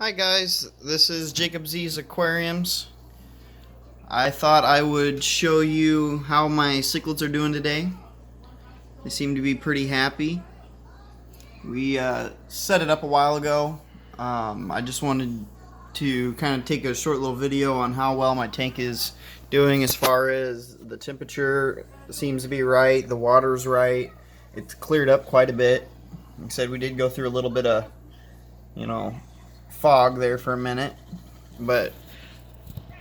Hi guys, this is Jacob Z's Aquariums. I thought I would show you how my cichlids are doing today. They seem to be pretty happy. We set it up a while ago. I just wanted to kind of take a short little video on how well my tank is doing as far as the temperature seems to be right, the water's right. It's cleared up quite a bit. Like I said, we did go through a little bit of, fog there for a minute, but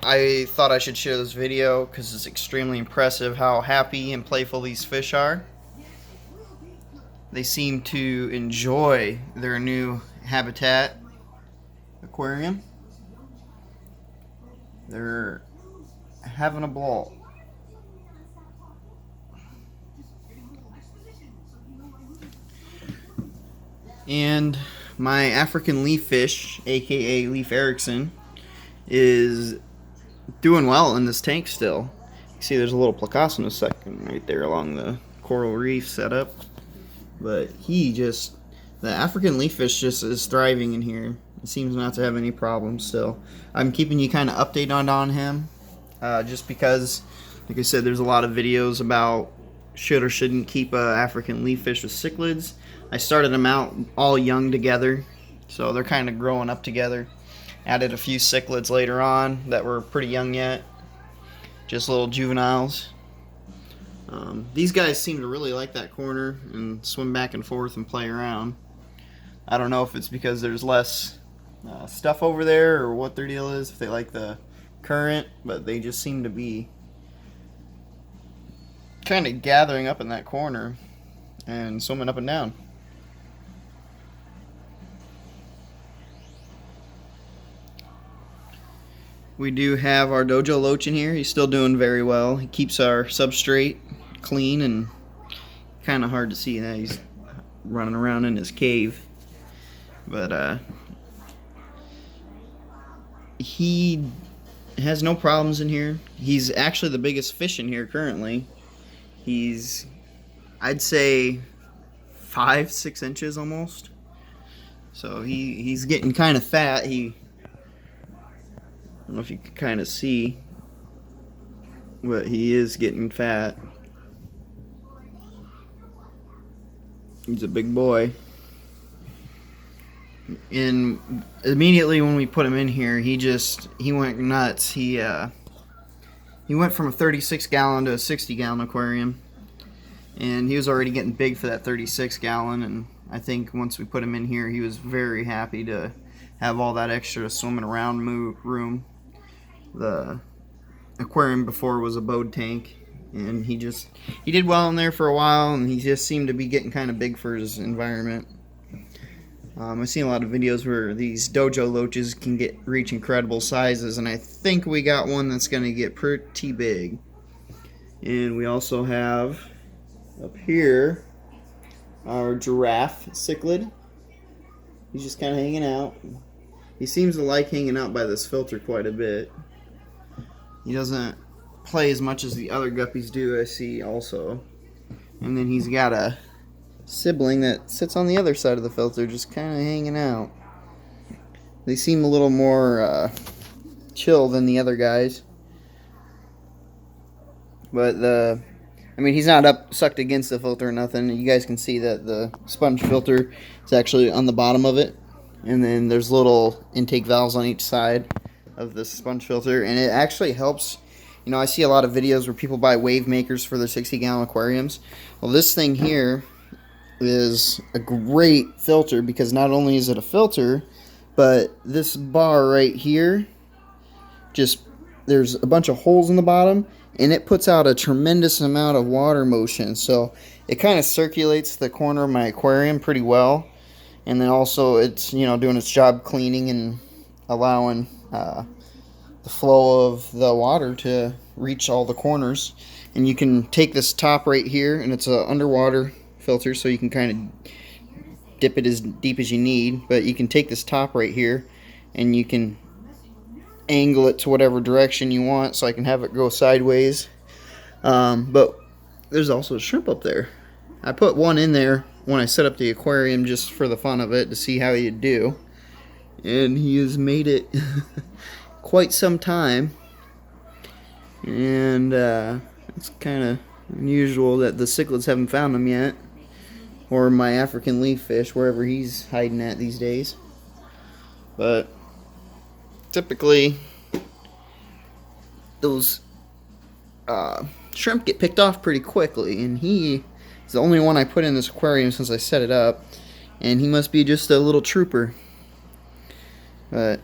I thought I should share this video because it's extremely impressive how happy and playful these fish are. They seem to enjoy their new habitat aquarium. They're having a ball. And my African leaf fish, aka Leaf Erickson, is doing well in this tank still. You see there's a little Placossinus second right there along the coral reef setup. But the African leaf fish just is thriving in here. It seems not to have any problems still. I'm keeping you kind of updated on him, just because, like I said, there's a lot of videos about should or shouldn't keep African leaf fish with cichlids. I started them out all young together, so they're kind of growing up together. Added a few cichlids later on that were pretty young yet, just little juveniles. These guys seem to really like that corner and swim back and forth and play around. I don't know if it's because there's less stuff over there or what their deal is, if they like the current, but they just seem to be kind of gathering up in that corner and swimming up and down. We do have our dojo loach in here. He's still doing very well. He keeps our substrate clean, and kind of hard to see that he's running around in his cave. But he has no problems in here. He's actually the biggest fish in here currently. He's, I'd say, 5-6 inches almost. So he's getting kind of fat. I don't know if you can kind of see, but he is getting fat. He's a big boy. And immediately when we put him in here, he went nuts. He went from a 36-gallon to a 60-gallon aquarium, and he was already getting big for that 36-gallon. And I think once we put him in here, he was very happy to have all that extra swimming around room. The aquarium before was a bowed tank, and he did well in there for a while, and he just seemed to be getting kind of big for his environment. I've seen a lot of videos where these dojo loaches can reach incredible sizes, and I think we got one that's going to get pretty big. And we also have up here our giraffe cichlid. He's just kind of hanging out. He seems to like hanging out by this filter quite a bit. He doesn't play as much as the other guppies do, I see also. And then he's got a sibling that sits on the other side of the filter, just kind of hanging out. They seem a little more chill than the other guys. But he's not sucked against the filter or nothing. You guys can see that the sponge filter is actually on the bottom of it. And then there's little intake valves on each side of the sponge filter, and it actually helps. I see a lot of videos where people buy wave makers for their 60-gallon aquariums. Well, this thing here is a great filter, because not only is it a filter, but this bar right here, there's a bunch of holes in the bottom, and it puts out a tremendous amount of water motion, so it kind of circulates the corner of my aquarium pretty well. And then also it's doing its job cleaning and allowing the flow of the water to reach all the corners. And you can take this top right here, and it's an underwater filter, so you can kind of dip it as deep as you need. But you can take this top right here, and you can angle it to whatever direction you want, so I can have it go sideways. But there's also a shrimp up there. I put one in there when I set up the aquarium just for the fun of it, to see how you'd do. and he has made it quite some time. And it's kind of unusual that the cichlids haven't found him yet, or my African leaf fish, wherever he's hiding at these days. But typically those shrimp get picked off pretty quickly, and he is the only one I put in this aquarium since I set it up, and he must be just a little trooper. But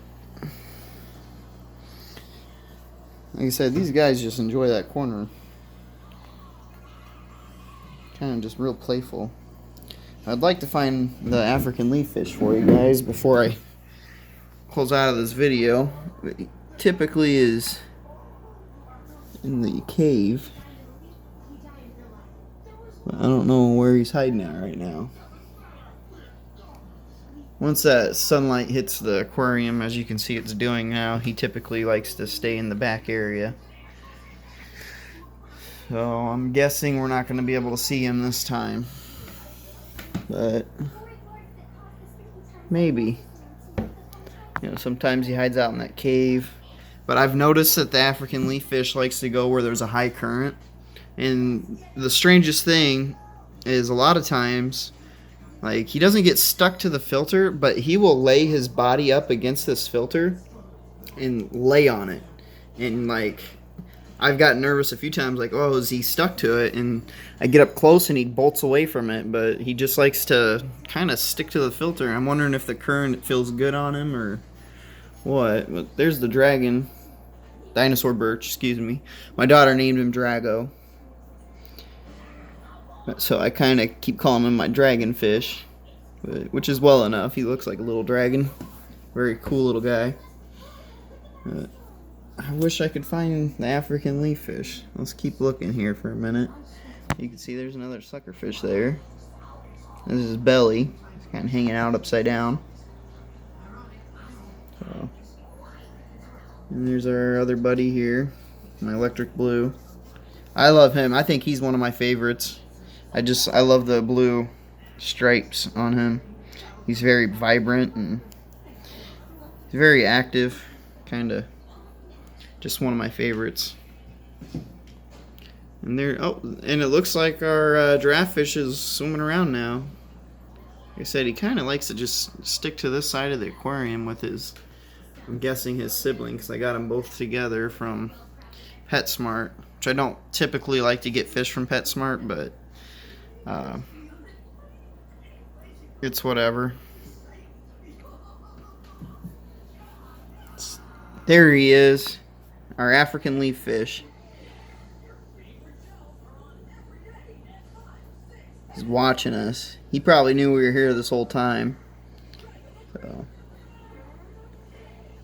like I said, these guys just enjoy that corner. Kind of just real playful. I'd like to find the African leaf fish for you guys before I close out of this video. It typically is in the cave. But I don't know where he's hiding at right now. Once that sunlight hits the aquarium, as you can see it's doing now, he typically likes to stay in the back area. So I'm guessing we're not going to be able to see him this time. But maybe. You know, sometimes he hides out in that cave. But I've noticed that the African leaf fish likes to go where there's a high current. And the strangest thing is a lot of times, like, he doesn't get stuck to the filter, but he will lay his body up against this filter and lay on it. And, like, I've gotten nervous a few times, like, oh, is he stuck to it? And I get up close and he bolts away from it, but he just likes to kind of stick to the filter. I'm wondering if the current feels good on him or what. But there's the dragon, dinosaur birch, excuse me. My daughter named him Drago. So I kind of keep calling him my dragon fish, which is well enough. He looks like a little dragon. Very cool little guy. I wish I could find the African leaf fish. Let's keep looking here for a minute. You can see there's another sucker fish there. This is his belly. He's kind of hanging out upside down. So, and there's our other buddy here, my electric blue. I love him. I think he's one of my favorites. I love the blue stripes on him. He's very vibrant and he's very active. Kind of just one of my favorites. And there, oh, and it looks like our giraffe fish is swimming around now. Like I said, he kind of likes to just stick to this side of the aquarium with his, I'm guessing his sibling, because I got them both together from PetSmart, which I don't typically like to get fish from PetSmart, but it's whatever. There he is, our African leaf fish. He's watching us. He probably knew we were here this whole time. So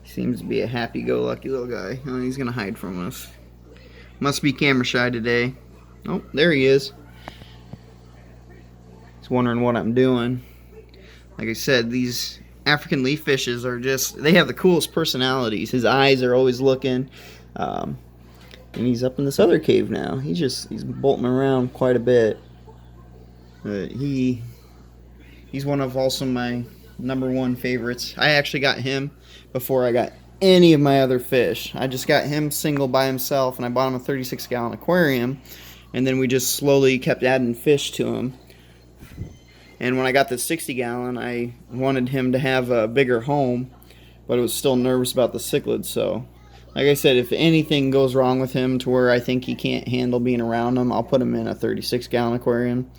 he seems to be a happy-go-lucky little guy. Oh, he's gonna hide from us. Must be camera shy today. Oh, there he is. He's wondering what I'm doing. Like I said, these African leaf fishes are just, they have the coolest personalities. His eyes are always looking. And he's up in this other cave now. He's bolting around quite a bit. But he's one of also my #1 favorites. I actually got him before I got any of my other fish. I just got him single by himself, and I bought him a 36-gallon aquarium, and then we just slowly kept adding fish to him. And when I got the 60-gallon, I wanted him to have a bigger home, but I was still nervous about the cichlids. So, like I said, if anything goes wrong with him to where I think he can't handle being around them, I'll put him in a 36-gallon aquarium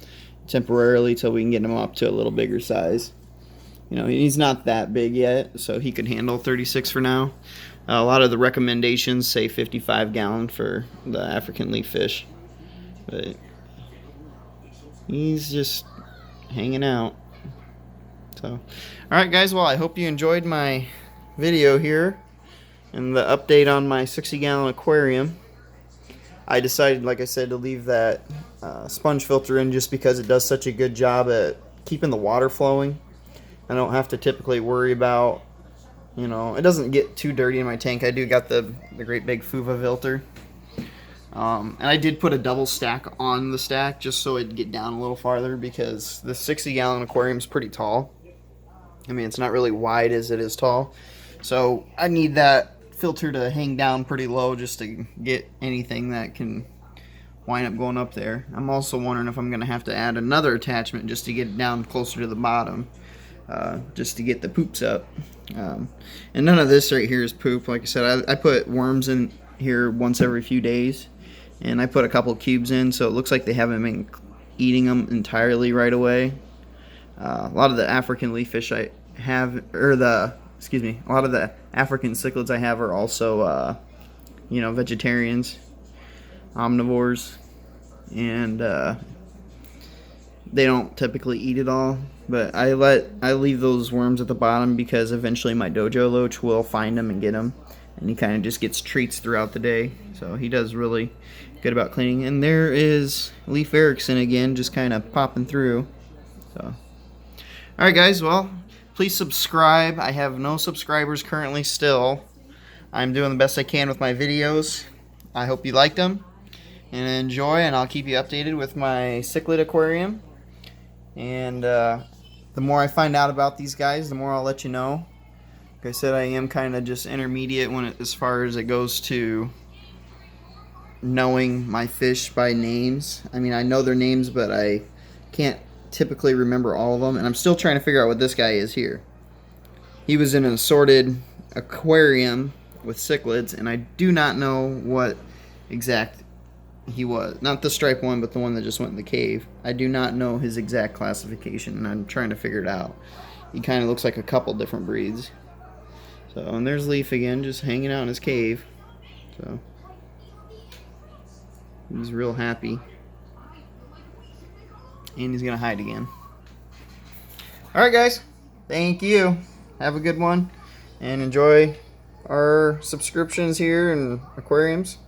temporarily till we can get him up to a little bigger size. You know, he's not that big yet, so he could handle 36 for now. A lot of the recommendations say 55-gallon for the African leaf fish, but he's just hanging out. So, alright guys, well, I hope you enjoyed my video here and the update on my 60-gallon aquarium. I decided, like I said, to leave that sponge filter in just because it does such a good job at keeping the water flowing. I don't have to typically worry about, you know, it doesn't get too dirty in my tank. I do got the great big Fuva filter. And I did put a double stack on the stack just so it'd get down a little farther because the 60-gallon aquarium is pretty tall. I mean, it's not really wide as it is tall. So I need that filter to hang down pretty low just to get anything that can wind up going up there. I'm also wondering if I'm going to have to add another attachment just to get it down closer to the bottom, just to get the poops up. And none of this right here is poop. Like I said, I put worms in here once every few days, and I put a couple cubes in, so it looks like they haven't been eating them entirely right away. A lot of the African leaf fish I have, or a lot of the African cichlids I have are also, you know, vegetarians, omnivores, and they don't typically eat it all. But I leave those worms at the bottom because eventually my dojo loach will find them and get them, and he kind of just gets treats throughout the day. So he does really good about cleaning. And there is Leif Erikson again, just kind of popping through. So, all right, guys. Well, please subscribe. I have no subscribers currently still. I'm doing the best I can with my videos. I hope you liked them and enjoy, and I'll keep you updated with my cichlid aquarium. And the more I find out about these guys, the more I'll let you know. Like I said, I am kind of just intermediate as far as it goes to knowing my fish by names. I mean, I know their names, but I can't typically remember all of them, and I'm still trying to figure out what this guy is here. He was in an assorted aquarium with cichlids, and I do not know what exact he was. Not the striped one, but the one that just went in the cave. I do not know his exact classification, and I'm trying to figure it out. He kind of looks like a couple different breeds. So, and there's Leif again, just hanging out in his cave. So he's real happy. And he's gonna hide again. Alright, guys, thank you. Have a good one, and enjoy our subscriptions here and aquariums.